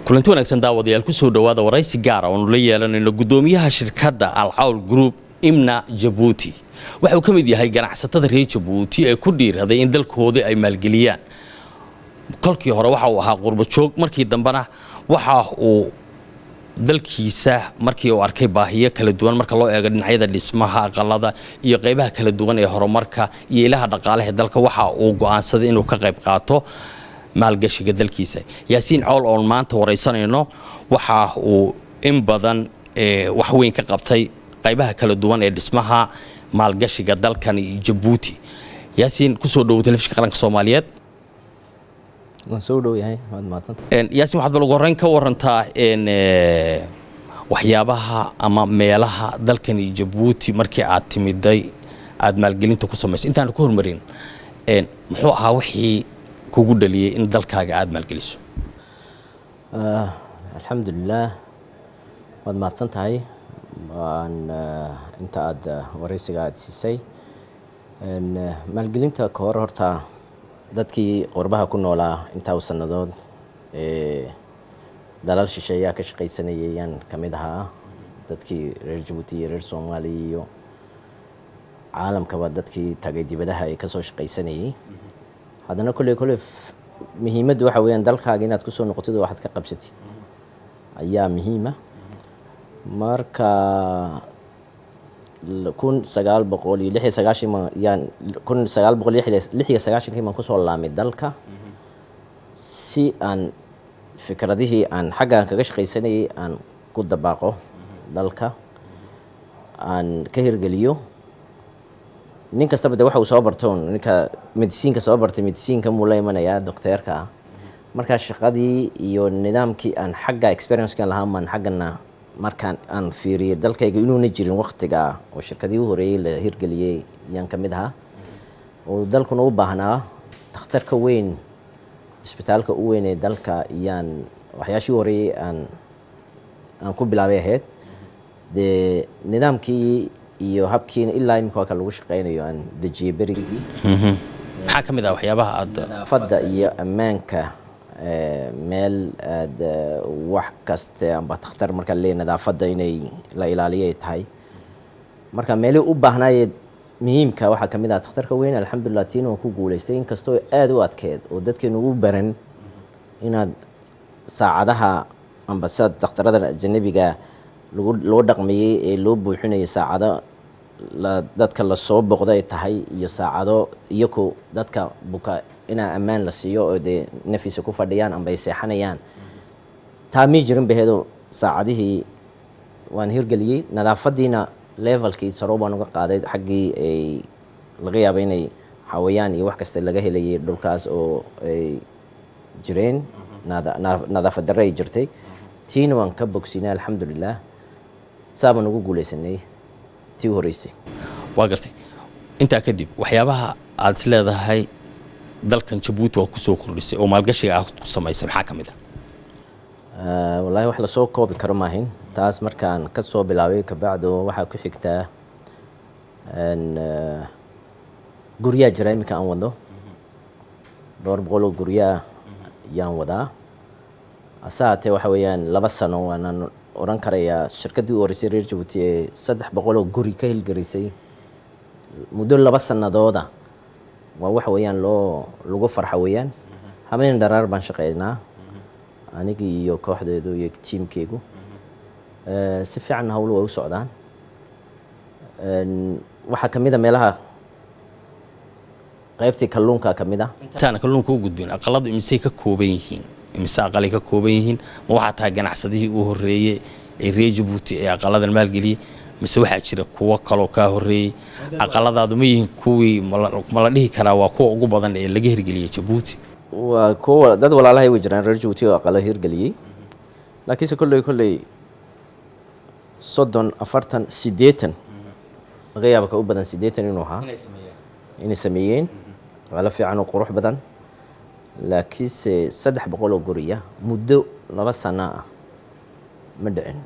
kulanti wanaagsan daawadayaal ku soo dhawaada waraysi gaar ah oo la yeelanayno gudoomiyaha shirkadda Al-Hawl Group Imna Jabuuti waxa uu kamid yahay ganacsatada reer Jabuuti ee ku dhiiraday in dalkooda ay maalgeliyaan kolkii hore waxa uu ahaa qurbo joog markii dambana waxa uu dalkiisa markii uu arkay baahiyo kala duwan marka loo eego dhinacyada dhismaha aqalada iyo qaybaha kala duwan ee horumarka iyo ilaha dhaqaalaha dalka waxa uu go'aansaday inuu ka qayb qaato maalgashiga dalkiisa yaasiin cawl oo maanta waraysanayno waxa uu in badan wax weyn ka qabtay qaybaha kala duwan ee dhismaha maalgashiga dalkan Jabuuti yaasiin ku soo dhaw telefishinka qaranka Soomaaliyeed waan soo dhawahay waad maadsan yaasiin waxaad bal ugu horeyn ka warantaa waxyaabaha ama meelaha dalkan Jabuuti markii aad timiday aad maalgelinta ku samaysay intaan ku hormarin muxuu ahaa wixii kugu dhaliyay in dalkaaga aad maalgeliso alxamdulillah waad maadsan tahay waan inta aad waraysiga aad siisay maalgelinta ka hor horta dadkii qurbaha ku noolaa inta uu sanadood dalal shisheeyaa ka shaqaysanayeen kamid ahaa dadkii reer Jabuuti iyo reer Soomaaliya iyo caalamkaba dadkii tagay dibadaha ay ka soo shaqaysanayeen haddana kulli muhiimaddu waxa weeyaan dalkaaga inaad ku soo noqotid oo waxaad ka qabsatid ayaa muhiima marka 1996 kii ku soo laamay dalka si aan fikradihii aan xaggan kaga shaqaysanayay aan ku dabaaqo dalka aan ka hirgeliyo nin kastaba waxa uu soo barto ninka mediciinka soo bartay mediciinka muu la imanaya doctorka marka shaqadii iyo nidaamkii aan xagga experience-ka lahaa man xaggana markaan aan fiiriyay dalkayga inuu jirin waqtiga oo shirkadii u horeeyay la hirgeliyay yaan kamid ahaa oo dalkuna u baahnaa dhakhtarka weyn isbitaalka u weyn ee dalka yaan waxyaashii horeeyay aan ku bilaabay ahayd nidaamkii iyo habkiina ilaa imika ka lagu shaqeynayo aan dajiyay berigii maxaa kamid ah waxyaabaha aad fadda iyo ammaanka meel aad wax kasta amba dhakhtar marka la nadaafada inay la ilaaliyo tahay marka meel u baahnaayeen muhiimka waxa kamid ah dhakhtarka weyn alxamdulillah tiino ku guuleystay in kasto aad u adkeed oo dadkeenu u baran inaad saacadaha amba sad dhakhtarada ajnabiga loo dhaqmiyay ee loo buuxinay saacado dadka la soo boqday tahay iyo saacado iyako dadka buka ina amaan la siiyo oo de nafisa ku fadhiyaan amba ay seexanayaan taami jirin baheedo saacadihii waan hirgeliyay nadaafadiina levelkii sarooban uga qaaday xaqii ay laga yaabay inay xawayaan iyo wax kasta laga helayay dhulkaas oo ay jireen nadaafad darro ay jirtay tiina waan ka bogsinay alxamdulillah saaban ugu guuleysanay tii horeysay waa gartay inta kadib waxyaabaha aad isleedahay dalkan Jabuuti waa ku soo kordhisay oo maalgashiga aad ku samaysay maxaa kamid ah wallahi wax la soo koobi karo maahin taas markaan ka soo bilaabay ka bacdo waxa ku xigtaa guriya jira imika aan wado door boqol guriya yaan wadaa asaate waxa weeyaan 2 sano waan oran karaya shirkadii oo reer Jabuuti ee 300 guri ka hilgarisay muddo 2 sanadooda waa waxa weeyaan lagu farxa weeyaan habeen daraar baan shaqeynaa aniga iyo kooxdeedu iyo teamkeegu si fiican hawlo way u socdaan waxa kamid ah meelaha qaybtii kalluunka kamid ah intaan kalluunka u gudbin aqaladu imisay ka kooban yihiin imisa aqalay ka kooban yihiin ma waxa tahay ganacsadihii u horeeyay ee reer Jabuuti ee aqaladan maalgeliyay mise waxa jira kuwa kale oo ka horeeyay aqaladaadu ma yihiin kuwii ma la dhihi karaa waa kuwa ugu badan ee laga hirgeliyay Jabuuti waa kuwa dad walaalahay way jiraan reer Jabuuti oo aqala hirgeliyay laakiin kulay 30 40 80 laga yaabo ka u badan 80 inuu ahaa inay sameeyeen wala fiican oo qurux badan laakiin 300 guriya muddo 2 sano ah ma dhicin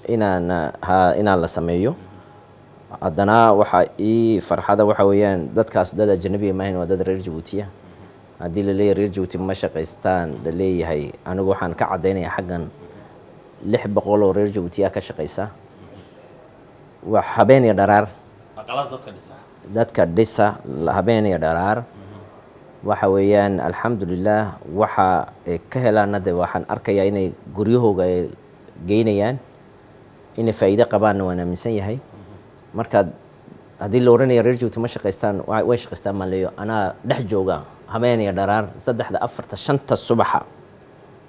inaan la sameeyo haddana waxa farxada waxa weeyaan dadkaas dad ajnabi ma ahayn waa dad reer Jabuuti haddii la leeyahay reer Jabuuti ma shaqaystaan la leeyahay anigu waxaan ka cadaynayaa xaggan 600 oo reer Jabuuti ka shaqaysa wax habeen iyo dharaar aqalada dadka dhisa habeen iyo dharaar waxa weeyaan alxamdulillaah waxa ka helaanada waxaan arkayaa inay guryahooga ay geynayaan inay faa'iido qabaan waan aaminsan yahay marka haddii la oranayo reer Jabuuti ma shaqaystaan way shaqaystaan ma leeyo anaa dhex jooga habeen iyo dharaar 3 4 5 subaxa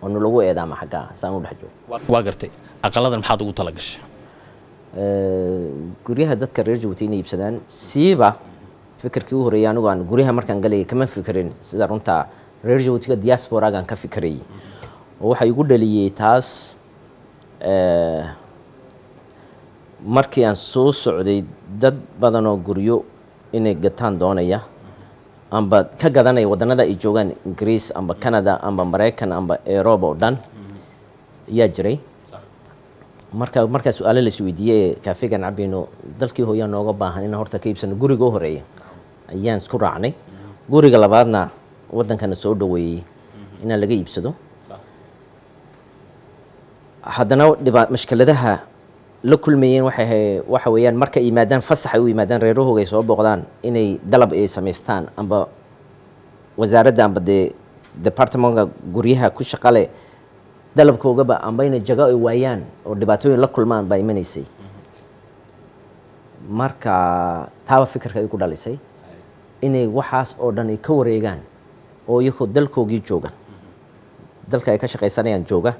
oo lagu eedaama xagga saan u dhex joogo waa gartay aqaladan maxaad ugu tala gashay guryaha dadka reer Jabuuti inay iibsadaan siiba fikirkii u horeeyay anigu aan guryaha markaan galay kama fikirin sida runta reer Jabuutiga diaspora-gaan ka fikiray oo waxa igu dhaliyay taas markii aan soo socday dad badan oo guryo inay gataan doonaya amba ka gadanaya wadanada ay joogaan Ingiriis amba Canada amba Mareykan amba Europe oo dhan yaa jiray marka su'aalo la isweydiiyay kafeegan cabino dalkii hooyaa nooga baahan in horta ka iibsano guriga u horeeya ayaan isku raacnay guriga labaadna wadankana soo dhaweeyay in laga iibsado haddana mashkaladaha la kulmayeen waxa weeyaan marka yimaadaan fasax ay u yimaadaan reerahooga ay soo booqdaan inay dalab ay sameystaan amba wasaaradda amba departmentka guryaha ku shaqale dalabkoogaba amba inay jago ay waayaan oo dhibaatooyin la kulmaan baa imanaysay marka taaba fikirka ay ku dhalisay inay waxaas oo dhan ay ka wareegaan oo iyagoo dalkoogii jooga dalka ay ka shaqaysanayaan jooga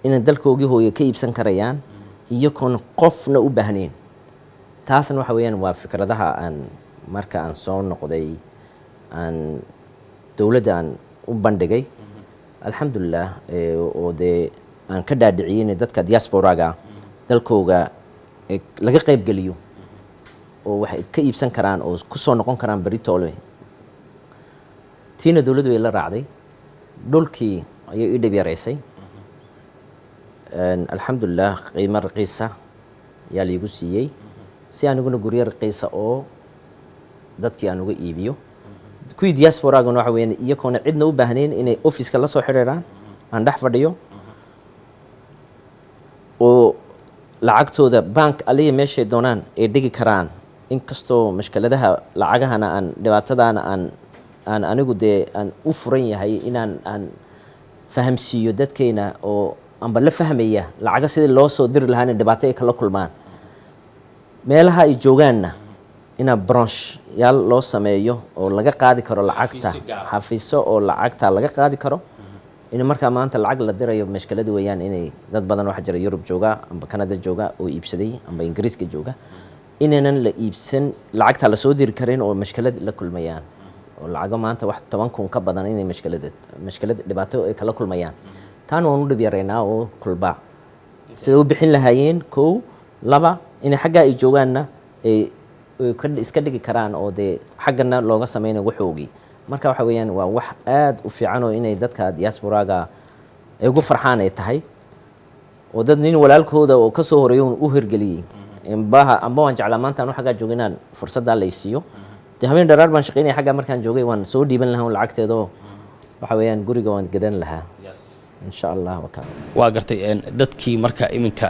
inay dalkoogii hooyo ka iibsan karayaan iyagoona qofna u baahnayn taasna waxa weeyaan waa fikradaha aan marka aan soo noqday aan dowladda aan u bandhigay alxamdulilah oo dee aan ka dhaadhiciyey in dadka diaspora-ga dalkooga laga qayb geliyo oo waxay ka iibsan karaan oo ku soo noqon karaan beritoole tiina dowladdu way la raacday dhulkii ayay ii dhib yaraysay alxamdulilah qiimo raqiisa yaa liigu siiyey si aniguna guryo raqiisa oo dadkii aan uga iibiyo kuwii diaspora-gana waxa weeyaan iyagoona cidna u baahnayn inay office-ka la soo xiriiraan aan dhex fadhiyo oo lacagtooda bank aliya meeshay doonaan ay dhigi karaan inkastoo mashkaladaha lacagahana aan dhibaatadaana aan anigu dee aan u furan yahay inaan aan fahamsiiyo dadkeena oo amba la fahmaya lacaga sidii loo soo diri lahaa in dhibaato ay kala kulmaan meelaha ay joogaanna inaa branch yaal loo sameeyo oo laga qaadi karo lacagta xafiiso oo lacagta laga qaadi karo in markaa maanta lacag la dirayo mashkalada weeyaan inay dad badan waxa jira Yurub jooga amba Canada jooga oo iibsaday amba Ingiriiska jooga inaanan la iibsan lacagta la soo diri karin oo mashkalad la kulmayaan oo lacago maanta wax 10,000 ka badan inay mashkalad dhibaato ay kala kulmayaan taan waan u dhib yareynaa oo kulba sida u bixin lahaayeen 1 2 in xagga ay joogaanna ay iska dhigi karaan oo dee xaggana looga sameeyay waxoogii marka waxa weeyaan waa wax aad u fiican oo inay dadka diaspora-ga ay ugu farxaan ay tahay oo dad nin walaalkooda oo ka soo horeeyo u hirgeliyay amba waan jeclaa maanta aan xagga jooginaan fursadda la isiiyo dee habeen dharaar baan shaqeynay xagga markaan joogay waan soo dhiiban lahaa lacagteedo waxa weeyaan guriga waan gadan lahaa insha Allah waa gartay dadkii marka iminka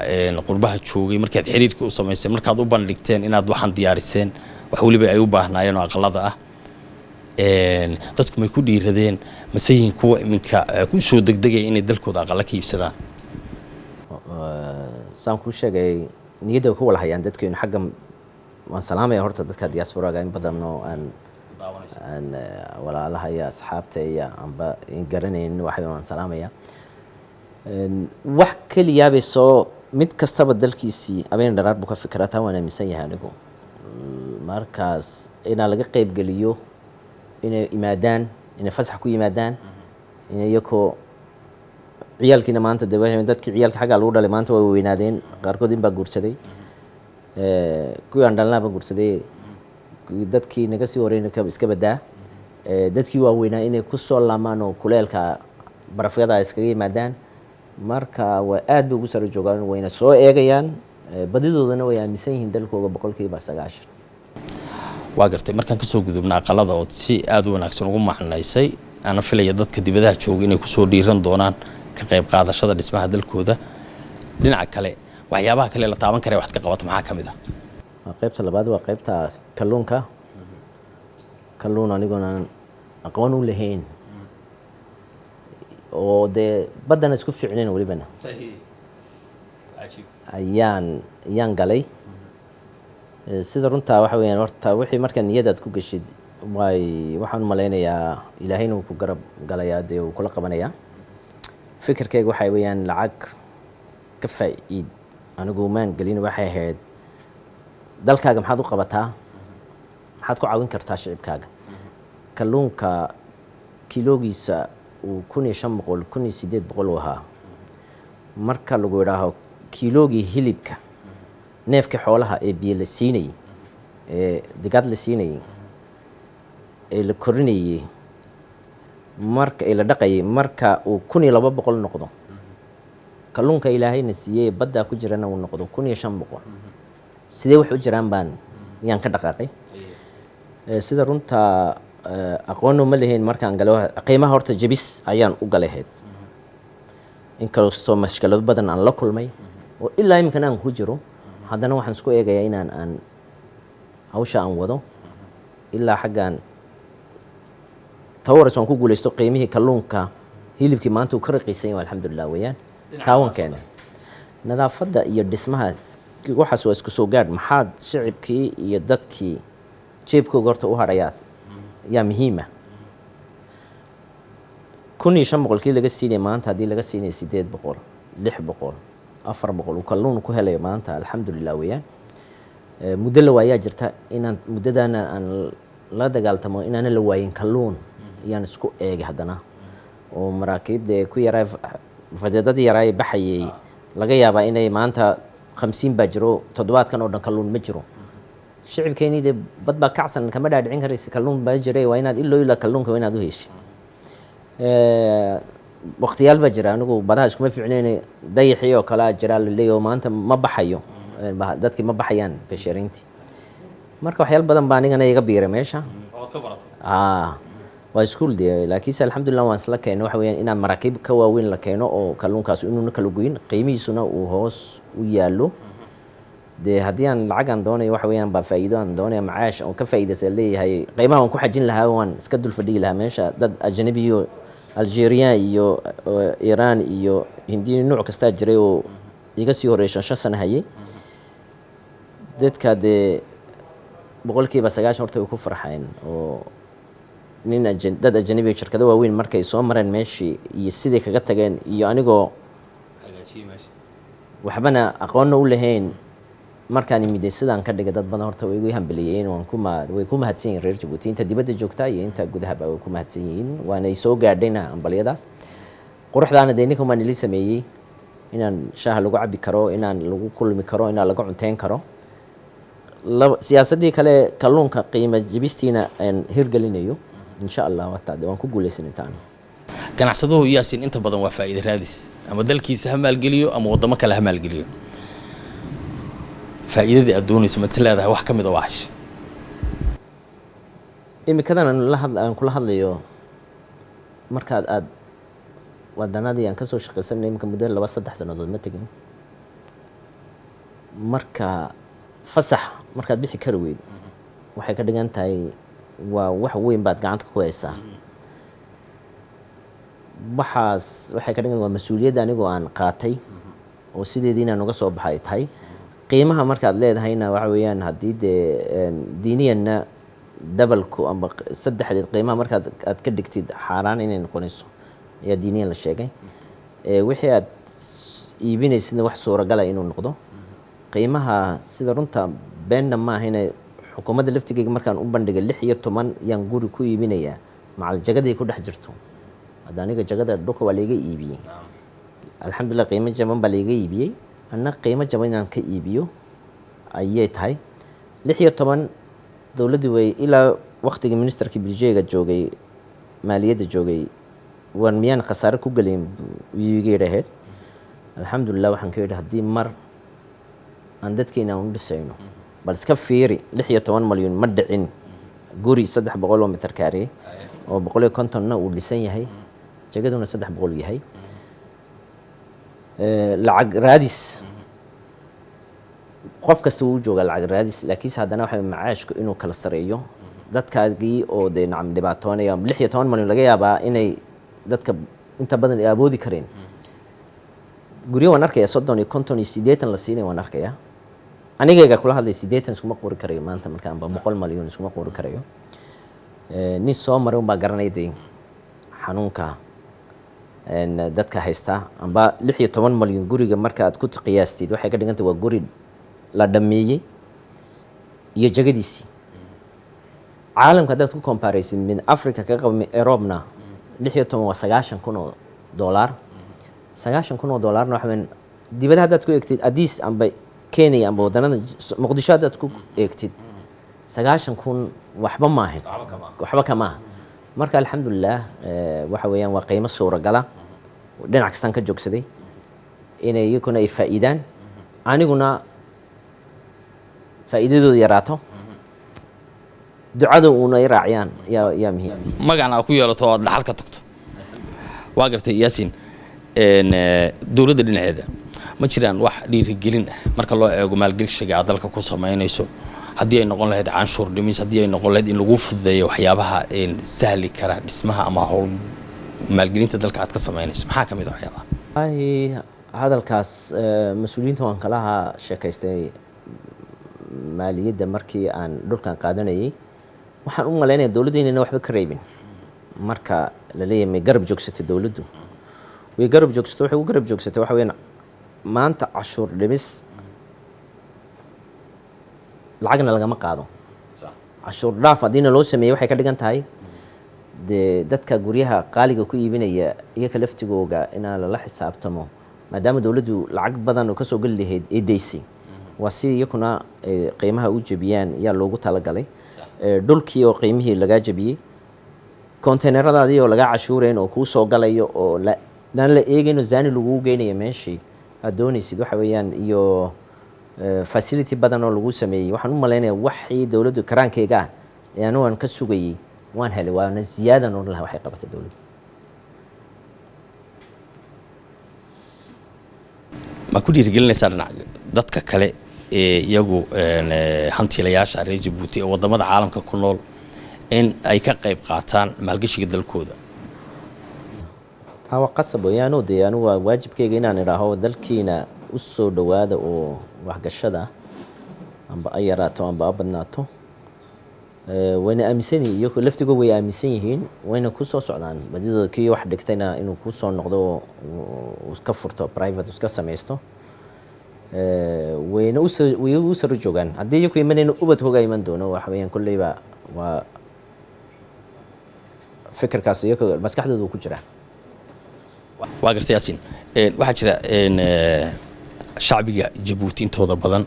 qurbaha joogay markaad xiriirka u sameysay markaad u bandhigteen inaad waxaan diyaariseen wax waliba ay u baahnaayeen oo aqalada ah dadku may ku dhiiradeen masayin kuwa iminka ku soo degdegay inay dalkooda aqala ka iibsadaan saan ku sheegay niyada ku wala hayaan dadkeenu xagga waan salaamay horta dadka diaspora-ga in badan oo aan walaalaha iyo asxaabta iyo amba garanaynin waxa aan salaamaya wax kaliya bay soo mid kastaba dalkiisii abeen dharaar buu ka fikrataa waan aaminsan yahay anigu markaas ina laga qayb geliyo inay imaadaan inay fasax ku yimaadaan inay yako ciyaalkiina maanta dadkii ciyaalka xagga lagu dhalay maanta way weynaadeen qaarkood in baa guursaday kuwii aan dhalnaa baa guursaday dadkii naga sii horeeyay iska badaa dadkii waaweynaa inay ku soo laamaan oo kuleelka barafyada iskaga yimaadaan marka waa aad bay ugu sare joogaan wayna soo eegayaan badidoodana way aaminsan yihiin dalkooga 90%. waa gartay markaan ka soo gudubnaa aqalada oo si aad u wanaagsan ugu macnaysay ana filaya dadka dibadaha jooga inay ku soo dhiiran doonaan ka qayb qaadashada dhismaha dalkooda dhinaca kale waxyaabaha kale la taaban kara waxaad ka qabato maxaa ka mid ah qaybta labaad waa qaybta kalluunka kalluun anigoona aqoon u lahayn oo dee baddana isku fiicnayn welibana ayaan galay sida runtaa waxa weeyaan horta wixii marka niyadaad ku gashid waxaan u malaynayaa ilaahayna wuu ku garab galayaa dee wuu kula qabanayaa fikirkayga waxaa weeyaan lacag ka faa'iid anigu maan gelin waxay ahayd dalkaaga maxaad u qabataa maxaad ku caawin kartaa shicibkaaga kalluunka kiloogiisa uu 1500 1800 uu ahaa marka lagu yidhaaho kiloogii hilibka neefka xoolaha ee biyo la siinayay ee digaad la siinayay ee la korinayay marka la dhaqayay marka uu 1200 noqdo kalluunka ilaahayna siiyay badda ku jirana uu noqdo 1500 sidee wax u jiraan baan yaan ka dhaqaaqay sida runta aqoon ma lahayn markaan galo qiimaha horta jabis ayaan u galaheed inkastoo mashkalad badan aan la kulmay oo ilaa imkan aan ku jiro haddana waxaan isku eegayaa inaan hawsha aan wado ilaa xaggaan tawaras aan ku guulaysto qiimihii kalluunka hilibkii maanta uu ka raqiisan yahay alxamdulilah weeyaan taawan keena nadaafadda iyo dhismaha waxaas waa isku soo gaadh maxaad shicibkii iyo dadkii jeebkooga horta u hadhayaad yaa muhiima 1500 laga siinay maanta haddii laga siinay 800 600 400 uu kalluun ku helayo maanta alxamdulilah weeyaan muddo la waayaa jirta inaan muddadaana aan la dagaaltamo inaana la waayin kalluun ayaan isku eegay haddana oo maraakiibda ku yaraa fadeedadii yaraa baxayay laga yaabaa inay maanta 50 baa jiro toddobaadkan oo dhan kalluun ma jiro shicibkeeni de bad baa kacsan kama dhaadhicin karaysa kalluun baa jiray waa inaad ilaa kalluunka waa inaad u heshid waqtiyaal baa jira anigu badaha iskuma fiicneen dayaxii oo kale jira la leeyahay maanta ma baxayo dadkii ma baxayaan beeshariintii marka waxyaal badan baa anigana iga biiray meesha waa iskuul dee laakiinse alxamdulilah waan isla keenay waxa weeyaan inaan maraakiib ka waaweyn la keeno oo kalluunkaas inuuna kala goyn qiimihiisuna uu hoos u yaallo dee haddii aan lacag aan doonayo waxa weeyaan baa faa'iido aan doonaya macaash oo ka faa'iidaysan leeyahay qiimaha waan ku xajin lahaa waan iska dul fadhigi lahaa meesha dad ajnabiyo Algeria iyo Iran iyo Hindiya nooc kasta jiray oo iga sii horeeyay 5 sano hayay dadka dee boqolkiiba 90 horta way ku farxeen oo dad ajnabi shirkado waaweyn markay soo mareen meeshii iyo sidii kaga tageen iyo anigoo waxbana aqoon u lahayn markaan imid sidaan ka dhigay dad badan horta way igu hambaliyeen way ku mahadsan yihiin reer Djibouti inta dibadda joogta iyo inta gudaha way ku mahadsan yihiin waana soo gaadhayna ambaliyadaas quruxdaana deeynka ma nili sameeyay inaan shaaha lagu cabi karo inaan lagu kulmi karo inaan lagu cunteyn karo siyaasadii kale kalluunka qiimo jibistiina aan hirgelinayo insha Allah waan ku guuleysanaa ganacsaduhu yaasin inta badan waa faa'iido raadis ama dalkiisa ha maalgeliyo ama wadamo kale ha maalgeliyo faa'iidada aad doonayso ma leedahay wax kamid ah waash imikadan aan kula hadlayo markaad aad wadanadii aan ka soo shaqeysanay imika muddo 2-3 sanadood ma tagin marka fasax markaad bixi kar weyn waxay ka dhigan tahay waa wax weyn baad gacanta ku haysaa waxay ka dhigan waa mas'uuliyad anigoo aan qaatay oo sideediina uga soo baxay tahay qiimaha markaad leedahayna waxa weeyaan haddii diiniyana dabalku ama saddexdeed qiimaha markaad aad ka dhigtid xaaraan inay noqonayso ayaa diiniyan la sheegay wixii aad iibinaysidna wax suuragal ah inuu noqdo qiimaha sida runta beenna ma ahayna xukuumadda laftigeega markaan u bandhigay 6 iyo 10 yaan guri ku iibinayaa macal jagadii ku dhex jirto hadda aniga jagada dhulka waa laga iibiyey alxamdulilah qiimo jaban baa laga iibiyey anna qiimo jaban inaan ka iibiyo ayay tahay 6 iyo 10 dawladdu way ilaa waqtigii ministerkii budgeega joogay maaliyadda joogay waan miyaan khasaare ku galin iiga yiraahd alxamdulilah waxaan ka yiraahdaa haddii mar aan dadkeena u dhisayno bal iska fiiri 6 iyo 10 malyan ma dhicin guri 300 oo mitir kaari oo 150 uu dhisan yahay jagaduna 300 yahay lacag raadis qof kasta uu jooga lacag raadis laakiin haddana waxa macaashku inuu kala sareeyo dadkaagii oo de nacam dhibaatoonaya 16 malyan laga yaabaa inay dadka inta badan ay awoodi kareen guriga waan arkaya 30 iyo 50 iyo 80 la siinay waan arkaya anigayga kula hadlay 80 iskuma qori karayo maanta markaan ba 100 malyan iskuma qori karayo nin soo maray baa garanayday xanuunka dadka haysta amba 16 malyan guriga marka aad ku qiyaastid waxay ka dhigantay waa guri la dhameeyay iyo jagadiisi caalamka dad ku comparison min Africa ka qabo Europe-na 16 waa $90,000 $90,000 waxaan dibadda hadda ku eegtid Addis amba Kenya amba wadanada Muqdisho hadda ku eegtid 90,000 waxba ma ahayn waxba kama marka alxamdulillah waxa weeyaan waa qiimo suuragala dhinac kastan ka joogsaday inay iyaguna ay faa'iidaan aniguna faa'iidadooda yaraato ducada uuna ay raaciyaan yaa muhiim magacna ku yeelato oo dhaxal ka tagto waa gartay Yaasiin dawladda dhinaceeda ma jiraan wax dhiirigelin ah marka loo eego maalgashiga dalka ku sameynayso haddii ay noqon lahayd canshuur dhimis haddii ay noqon lahayd in lagu fududeeyo waxyaabaha sahli kara dhismaha ama hawl maalgelinta dalka aad ka sameynayso maxaa kamid ah waxyaabaha hadalkaas mas'uuliyiinta waan kala sheekaystay maaliyadda markii aan dhulkan qaadanayay waxaan u maleynayaa dawladdu inayna waxba ka reebin marka la leeyahay may garab joogsatay dawladdu way garab joogsato waxay u garab joogsatay waxa weeyaan maanta cashuur dhimis lacagna lagama qaado cashuur dhaaf haddiina loo sameeyey waxay ka dhigan tahay dee dadka guryaha qaaliga ku iibinaya iyaga laftigooga inaan lala xisaabtamo maadaama dawladdu lacag badan oo kasoo geli lahayd ay daysay waa si iyakuna qiimaha u jabiyaan yaa loogu talagalay dhulkii oo qiimihii lagaa jabiyey konteyneradaadii oo lagaa cashuureen oo kuu soo galayo oo daan la eegayno zaani lagu geynayo meeshii aad doonaysid waxa weeyaan iyo facility badan oo lagu sameeyey waxaan u maleynayaa waxii dawladdu karaankeyga ah ee anigu aan ka sugayey waan helay waana ziyaadan oo laha waxay qabatay dawladdu ma ku dhiirigelinaysaa dhinaca dadka kale ee iyagu hantiilayaasha reer Djibouti ee wadamada caalamka ku nool in ay ka qayb qaataan maalgashiga dalkooda taa qasab weeyaan oo anigu waa waajibkeyga inaan idhaaho dalkiina u soo dhawaada oo waxgashada amba ay yaraato amba badnaato wayna aaminsan yihiin iyagu laftigooda way aaminsan yihiin wayna ku soo socdaan badidooda kii wax dhigtayna inuu ku soo noqdo oo ka furto private iska samaysto wayna u soo joogaan haddii iyagu imanayna ubadkooga iman doono waxa weeyaan kulleyba waa fikirkaas iyagu maskaxdooda ku jira waa gartay Yaasiin waxaa jira shacbiga Djibouti intooda badan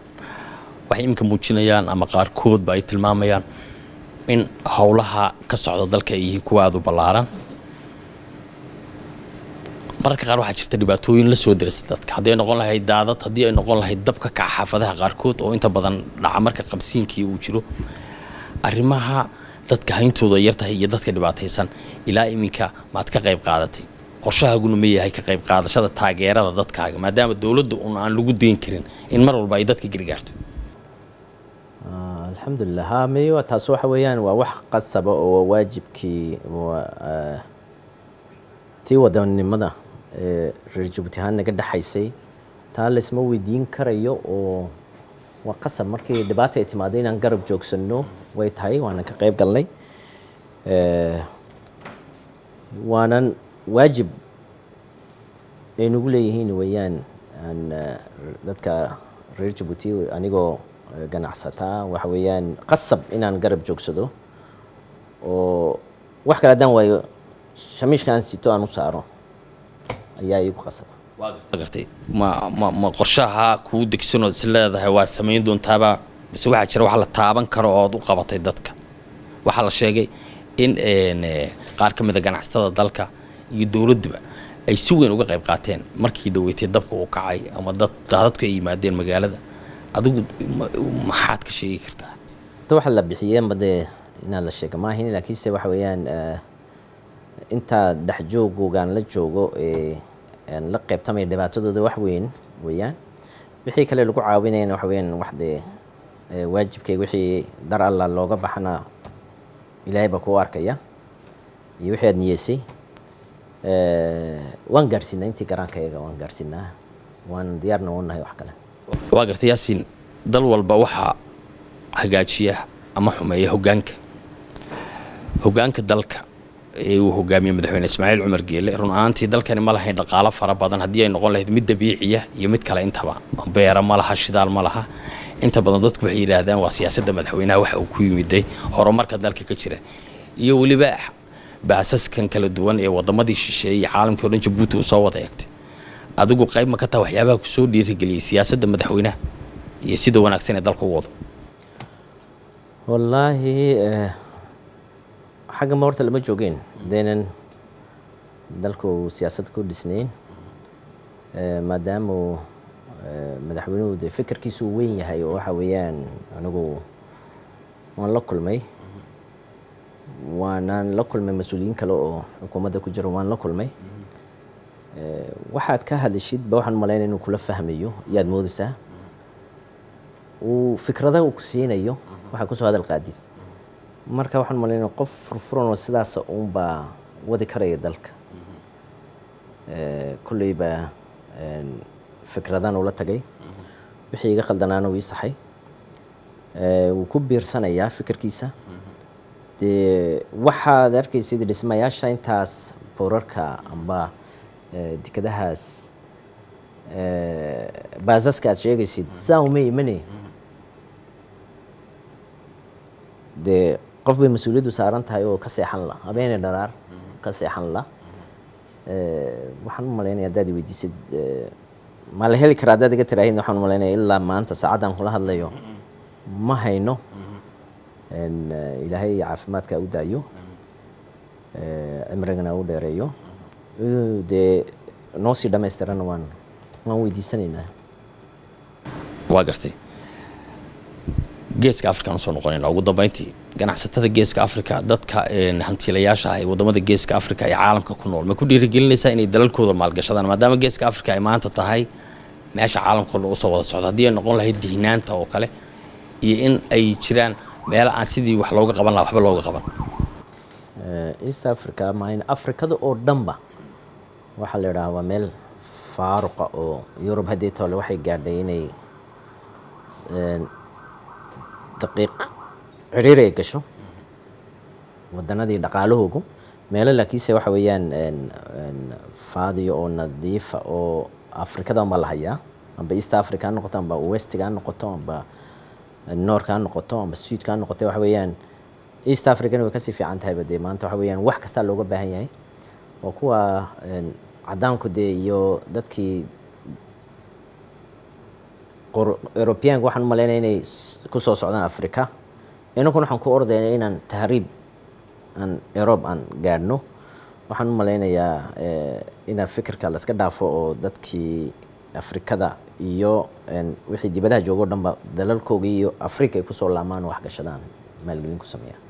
waxay imka muujinayaan ama qaarkoodba ay tilmaamayaan in hawlaha ka socda dalka ay yihiin kuwa aad u ballaaran mararka qaar waxaa jirta dhibaatooyin la soo dirista dadka haddii ay noqon lahayd daadad haddii ay noqon lahayd dabka kaca xaafadaha qaarkood oo inta badan dhaca marka qabsiinkii uu jiro arrimaha dadka hayntooda yar tahay iyo dadka dhibaataysan ilaa iminka maad ka qayb qaadatay qorshahaaguna ma yahay ka qayb qaadashada taageerada dadkaaga maadaama dawladda aan lagu deyn karin in mar walba ay dadka gargaarto alxamdulillah ha meeyo taas waxa weeyaan waa wax qasaba oo waajibkii tii wadanimada reer Djibouti ahaan naga dhaxaysay taa la isma weydiin karayo oo waa qasab markii dhibaato ay timaado inaan garab joogsano way tahay waana ka qayb galnay waanan waajib ay nagu leeyihiin weeyaan dadka reer Djibouti anigoo ganacsataa waxa weeyaan qasab inaan garab joogsado oo wax kala daan waayo shamiishkan sito aan u saaro ayaa igu qasaba waa gartay ma qorshaha ku degsanoo is leedahay waa sameyn doontaaba bas waxa jira wax la taaban karo oo u qabatay dadka waxa la sheegay in qaar ka mid ah ganacsatada dalka iyo dawladduba ay si weyn uga qayb qaateen markii dhaweeytay dabka uu kacay ama dadku ay yimaadeen magaalada adigu maxaad ka sheegi kartaa waxa la bixiyay bade inaan la sheego ma ahayn laakiin se waxa weeyaan intaa dhex joogoogaan la joogo aan la qaybtamay dhibaatadooda wax weyn weeyaan. wixii kale lagu caawinayna waxa weeyaan wax dee waajibkayga wixii dar alla looga baxana ilaahay baa kuu arkaya iyo wixii aad niyeysay. waan gaarsiinaa intii garaankayga waan gaarsiinaa, waan diyaarna u nahay wax kale. waa gartay Yaasiin, dal walba waxaa hagaajiya ama xumeeya hoggaanka dalka ee uu hogaamiyo madaxweyne Ismaaciil Cumar Geele. run ahaantii dalkani ma lahayn dhaqaale fara badan haddii ay noqon lahayd mid dabiiciya iyo mid kale intaba. beera ma laha, shidaal ma laha. inta badan dadku waxay yiraahdaan waa siyaasadda madaxweynaha waxa uu ku yimiday horumarka dalka ka jira iyo waliba baasaskan kala duwan ee wadamadii shisheeye iyo caalamkii oo dhan Jabuuti u soo wada eegtay. adigu qayb ma ka tahay waxyaabaha ku soo dhiirigeliyay siyaasadda madaxweynaha iyo sida wanaagsan ee dalka u wado? wallaahi xagga ma horta lama joogeen deenan dalku siyaasad ku dhisnayn, maadaama madaxweynuhu de fikirkiisu weyn yahay oo waxa weeyaan anigu waan la kulmay mas-uuliyiin kale oo xukuumadda ku jira, waan la kulmay. waxaad ka hadashid ba waxaan malaynaya inuu kula fahmayo yaad moodaysaa, uu fikradaha uu ku siinayo waxaa kusoo hadal qaadid. marka waxaan malaynaya qof furfuran oo sidaas uunbaa wadi karaya dalka. kulleyba fikradan ula tagay, wixii iga khaldanaana wii saxay. wuu ku biirsanayaa fikirkiisa. dee waxaad arkaysid dhismayaasha intaas boorarka amba dekadahaas baasaska aad sheegaysid sidaa uma imane. dee qof bay mas-uuliyaddu saaran tahay oo ka seexan la habeenay dharaar ka seexan la. waxaan u malaynaya haddaad weydiisid ma la heli karaa haddaad iga tiraahid, waxaan u malaynaya ilaa maanta saacaddan kula hadlayo ma hayno. ilaahay caafimaadka u daayo, cimrigana u dheereeyo, dee noo sii dhammaystirana waan weydiisanaynaa. waa gartay. geeska Afrika soo noqonayna ugu dambeyntii ganacsatada geeska Afrika, dadka hantiilayaasha ah ee wadamada geeska Afrika ee caalamka ku nool ma ku dhiirigelinaysaa inay dalalkooda maalgashadaan maadaama geeska Afrika ay maanta tahay meesha caalamka oo soo wada socda? haddii ay noqon lahayd dihnaanta oo kale iyo in ay jiraan meelo aan sidii wax looga qaban lahaa waxba looga qaban. East Africa ma in Afrikada oo dhanba waxa la yiraahdaa waa meel faaruqa oo Yurub hadii tole waxay gaadhay inay daqiiq ciriiri ay gasho wadanadii dhaqaalahoogu meelo laakiinse waxa weeyaan faadiyo oo nadiif oo Afrikada ma lahayaa, amba East Africa ha noqoto, amba West ha noqoto, amba North ha noqoto, amba South ha noqoto. waxa weeyaan East Africa way ka sii fiican tahay badee maanta. waxa weeyaan wax kasta looga baahan yahay oo kuwa cadaanku de iyo dadkii European waxaan malaynaa inay ku soo socdaan Afrika. inaguna waxaan ku ordaynaa inaan tahriib aan Europe aan gaadhno. waxaan malaynayaa in fikirka la iska dhaafo oo dadkii Afrikada iyo wixii dibadaha joogo dhanba dalalkooda iyo Afrika ay ku soo laamaan wax gashadaan, maalgelin ku sameeyaan.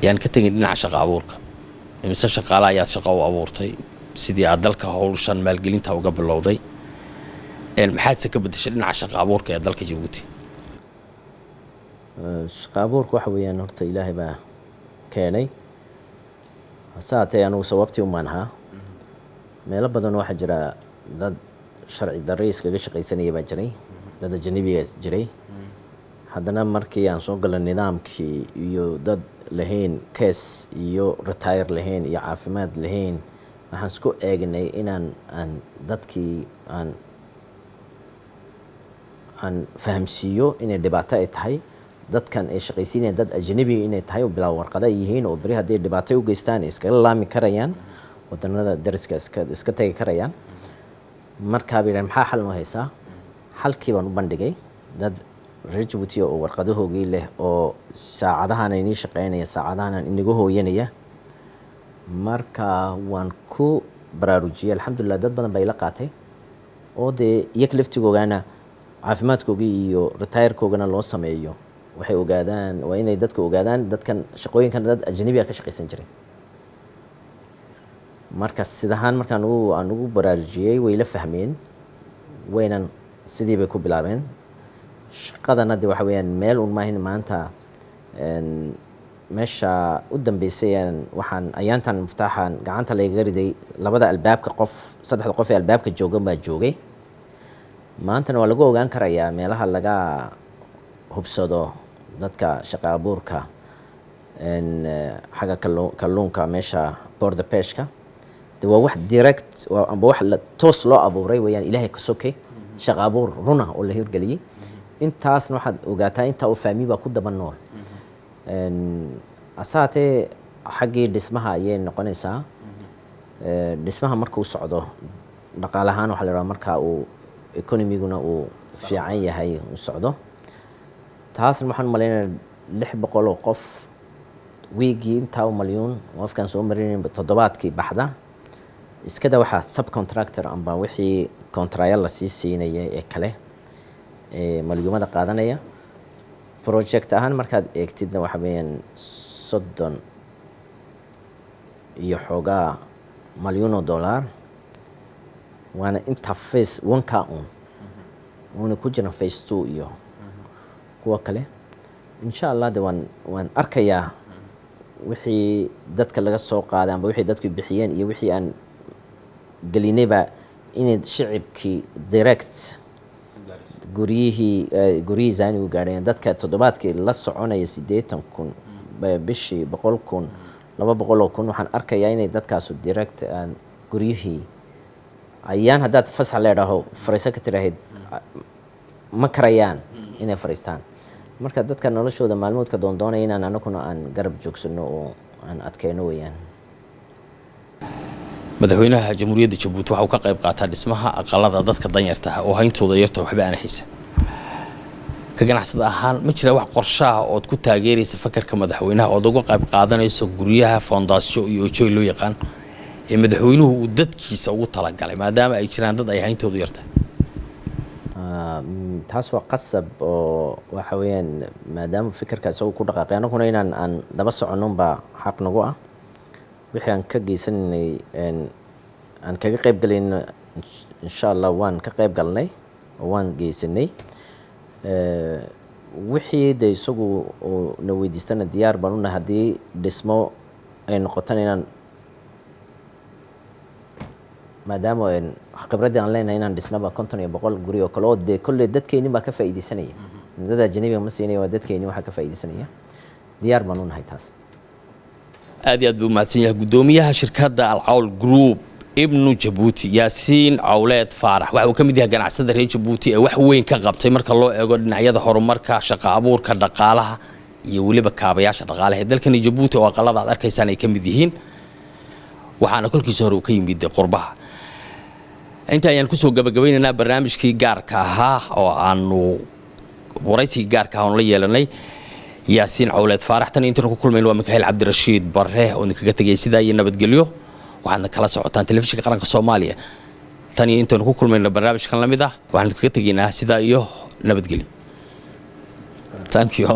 yaan ka tegin dhinaca shaqo abuurka. imise shaqaale ayaad shaqo u abuurtay sidii aad dalka howlshan maalgelinta uga bilowday? maxaad se ka bedeshay dhinaca shaqo abuurka ee dalka Jabuuti? shaqo abuurka waxa weeyaan horta Ilaahay baa keenay, saatay anu sababtii u maanaha. meelo badan waxa jira dad sharci darro iskaga shaqaysanaya baa jiray, dad ajnabiga jiray. haddana markii aan soo galay nidaamkii iyo dad lahayn case iyo retire lahayn iyo caafimaad lahayn, waxaan isku eegnay inaan dadkii aan fahamsiiyo inay dhibaato ay tahay. dadkan ay shaqaysiinayaan dad ajnabi inay tahay oo bilaa warqada yihiin oo bari haddii dhibaato u geystaan iskaga laami karayaan, wadanada dariska iska tagi karayaan. markaa bay maxaa xal noo haysaa? xalkii baan u bandhigay dad reer Jabuuti oo warqadahoogii leh oo saacadahan ay nii shaqeynaya, saacadahan inaga hooyanaya. marka waan ku baraarujiyay alxamdulillah, dad badan baa ila qaatay oo dee iyaga laftigoogana caafimaadkoogii iyo retire-koogana loo sameeyo. waxay ogaadaan waa inay dadku ogaadaan dadkan shaqooyinkan dad ajnabi ah ka shaqaysan jiray. marka sidahaan markaan aan ugu baraarujiyey way la fahmeen waynan sidii bay ku bilaabeen shaqadana de waxa weeyaan meel un maahin maanta meesha u dambeysay waxaan ayaantan muftaaxan gacanta lagaga riday labada albaabka saddexda qof ee albaabka joogan baa joogay maantana waa lagu ogaan karayaa meelaha laga hubsado dadka shaqa abuurka xagga kalluunka meesha border peshka de waa wax direct amba wax toos loo abuuray weeyaan ilaahay ka sokay shaqa abuur runa oo la hirgeliyey intaasna waxaad ogaataa intaa uu fahmi baa ku daba nool asaatee xaggii dhismaha ayay noqonaysaa dhismaha markuu socdo dhaqaale ahaan waxaa la rabaa marka uu economiguna uu fiican yahay uu socdo taasna waxaan malaynayaa 600 oo qof wiigii intaa malyuun qofkan soo marinayba toddobaadkii baxda iskada waxaa subcontractor amba wixii contrayal la sii siinaya ee kale malyuumada qaadanaya project ahaan markaad eegtidna waxa weeyaan 30 iyo xoogaa malyuun oo dollar waana inta phase 1 una ku jira phase 2 iyo kuwa kale insha Allah de waan arkayaa wixii dadka laga soo qaaday amba wixii dadku bixiyeen iyo wixii aan galinayba in shicibkii direct guriyihii zaani u gaadheen dadka toddobaadkii la soconaya 80,000 bishii 100,000 200,000 waxaan arkayaa inay dadkaasu direct aan guriyihii ayaan haddaad fasax leedhaho fariiso ka tirahayd ma karayaan inay fariistaan marka dadka noloshooda maalmoodka doondoonaya inaan anaguna aan garab joogsano oo aan adkeyno weeyaan madaxweynaha jamhuuriyadda Jabuuti waxa uu ka qayb qaataa dhismaha aqalada dadka danyarta ah oo hayntooda yarta waxba aan haysan ka ganacsada ahaan ma jira wax qorshe ah oo ku taageeraysa fakarka madaxweynaha oo uga qayb qaadanayso guryaha foundation iyo joy loo yaqaan ee madaxweynuhu uu dadkiisa ugu talagalay maadaama ay jiraan dad ay hayntooda yarta taas waa qasab oo waxa weeyaan maadaama fikirkaas uu ku dhaqaaqay anaguna inaan aan daba socono ba xaq nagu ah wixii aan ka geysanay aan kaga qayb galayna insha Allah waan ka qayb galnay oo waan geysanay wixii de isagu na weydiistana diyaar baan u nahay haddii dhismo ay noqotaan inaan maadaama khibradii aan leenahay inaan dhisnaba 50 iyo 100 guri oo kale oo de kulli dadkeeni baa ka faa'iideysanaya dad ajnabi ma siinay waa dadkeeni waxa ka faa'iideysanaya diyaar baan u nahay taas aad iyo aad buu mahadsan yahay gudoomiyaha shirkadda Al-Cawl Group ibnu Jabuuti Yaasiin Cawleed Faarax waxa uu ka mid yahay ganacsada reer Jabuuti ee wax weyn ka qabtay marka loo eego dhinacyada horumarka shaqo abuurka dhaqaalaha iyo waliba kaabayaasha dhaqaalaha ee dalkan Jabuuti oo aqalada aad arkaysaan ay ka mid yihiin waxaana kulkiisa hore uu ka yimid qurbaha inta ayaan ku soo gabagabaynaynaa barnaamijkii gaarka ahaa oo aanu waraysi gaarka ah oo la yeelanay Yaasiin Cawleed Faarax tan inta ku kulmayno waa Mikael Cabdirashiid Barre oo kaga tagay sida ay nabadgelyo waxaana kala socotaan telefishinka qaranka Soomaaliya tan inta ku kulmayno barnaamijkan lamid ah waxaan kaga tagaynaa sida iyo nabadgelyo thank you